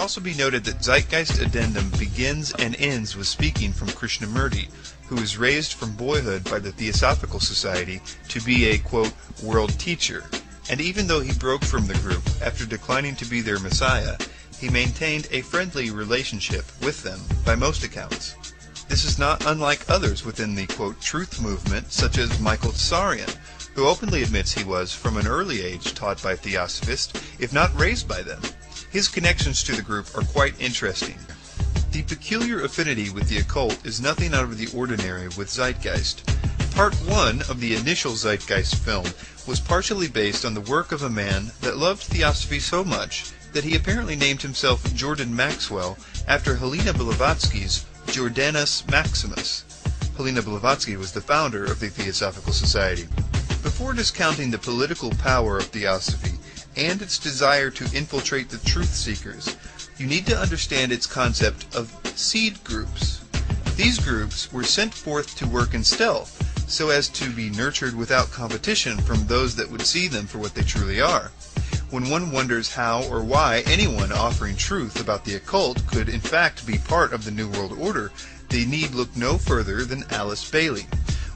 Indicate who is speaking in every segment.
Speaker 1: also be noted that Zeitgeist Addendum begins and ends with speaking from Krishnamurti, who was raised from boyhood by the Theosophical Society to be a, quote, world teacher, and even though he broke from the group after declining to be their messiah, he maintained a friendly relationship with them by most accounts. This is not unlike others within the, quote, truth movement, such as Michael Tsarion, who openly admits he was, from an early age, taught by Theosophists, if not raised by them. His connections to the group are quite interesting. The peculiar affinity with the occult is nothing out of the ordinary with Zeitgeist. Part 1 of the initial Zeitgeist film was partially based on the work of a man that loved Theosophy so much that he apparently named himself Jordan Maxwell after Helena Blavatsky's Jordanus Maximus. Helena Blavatsky was the founder of the Theosophical Society. Before discounting the political power of Theosophy and its desire to infiltrate the truth seekers, you need to understand its concept of seed groups. These groups were sent forth to work in stealth, so as to be nurtured without competition from those that would see them for what they truly are. When one wonders how or why anyone offering truth about the occult could in fact be part of the New World Order, they need look no further than Alice Bailey.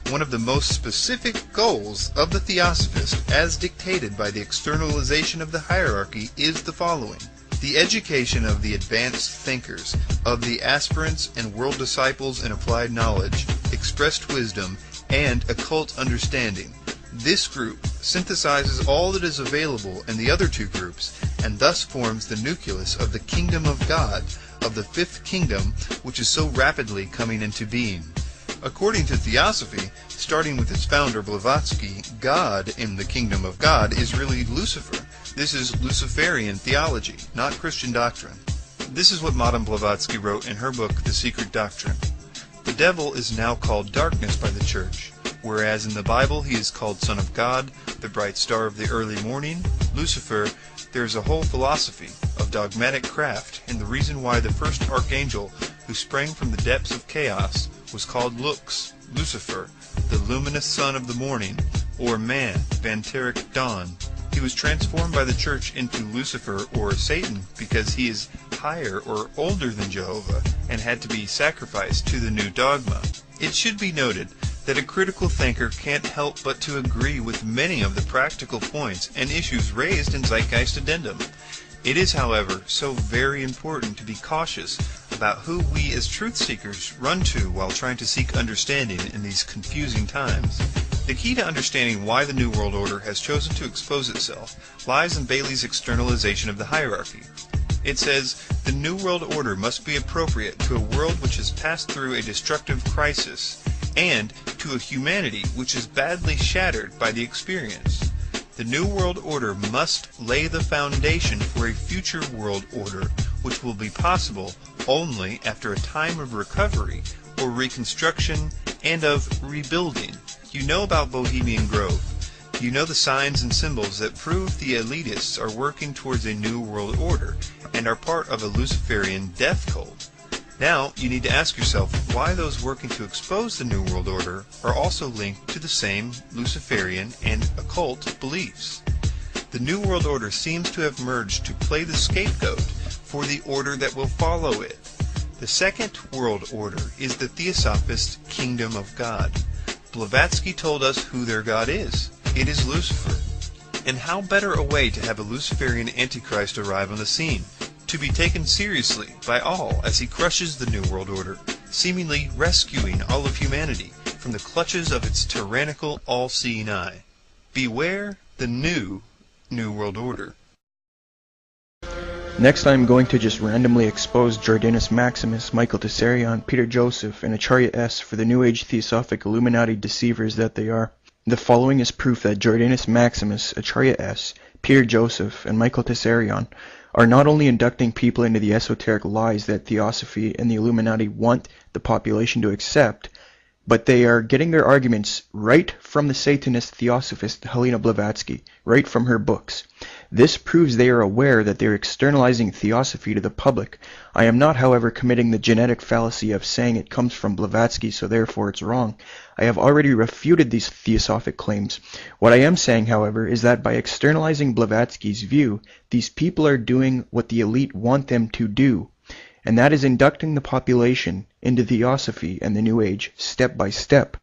Speaker 1: One of the most specific goals of the Theosophist, as dictated by the externalization of the hierarchy, is the following: the education of the advanced thinkers, of the aspirants and world disciples in applied knowledge, expressed wisdom, and occult understanding. This group synthesizes all that is available in the other two groups, and thus forms the nucleus of the Kingdom of God, of the Fifth Kingdom, which is so rapidly coming into being. According to Theosophy, starting with its founder Blavatsky, God in the Kingdom of God is really Lucifer. This is Luciferian theology, not Christian doctrine. This is what Madame Blavatsky wrote in her book, The Secret Doctrine. The devil is now called darkness by the Church, whereas in the Bible he is called Son of God, the bright star of the early morning, Lucifer. There is a whole philosophy of dogmatic craft, and the reason why the first archangel, who sprang from the depths of chaos, was called Lux, Lucifer, the luminous son of the morning, or man, Vanteric dawn. He was transformed by the Church into Lucifer, or Satan, because he is higher or older than Jehovah, and had to be sacrificed to the new dogma. It should be noted that a critical thinker can't help but to agree with many of the practical points and issues raised in Zeitgeist Addendum. It is, however, so very important to be cautious about who we as truth seekers run to while trying to seek understanding in these confusing times. The key to understanding why the New World Order has chosen to expose itself lies in Bailey's externalization of the hierarchy. It says, the New World Order must be appropriate to a world which has passed through a destructive crisis, and to a humanity which is badly shattered by the experience. The New World Order must lay the foundation for a future world order, which will be possible only after a time of recovery or reconstruction and of rebuilding. You know about Bohemian Grove. You know the signs and symbols that prove the elitists are working towards a new world order and are part of a Luciferian death cult. Now, you need to ask yourself why those working to expose the New World Order are also linked to the same Luciferian and occult beliefs. The New World Order seems to have merged to play the scapegoat for the order that will follow it. The Second World Order is the Theosophist Kingdom of God. Blavatsky told us who their God is. It is Lucifer. And how better a way to have a Luciferian Antichrist arrive on the scene, to be taken seriously by all as he crushes the New World Order, seemingly rescuing all of humanity from the clutches of its tyrannical, all-seeing eye. Beware the New World Order.
Speaker 2: Next I'm going to just randomly expose Jordanus Maximus, Michael Tsarion, Peter Joseph, and Acharya S. for the New Age Theosophic Illuminati deceivers that they are. The following is proof that Jordanus Maximus, Acharya S., Peter Joseph, and Michael Tsarion are not only inducting people into the esoteric lies that Theosophy and the Illuminati want the population to accept, but they are getting their arguments right from the Satanist Theosophist Helena Blavatsky, right from her books. This proves they are aware that they are externalizing theosophy to the public. I am not, however, committing the genetic fallacy of saying it comes from Blavatsky, so therefore it's wrong. I have already refuted these theosophic claims. What I am saying, however, is that by externalizing Blavatsky's view, these people are doing what the elite want them to do, and that is inducting the population into theosophy and the New Age step by step.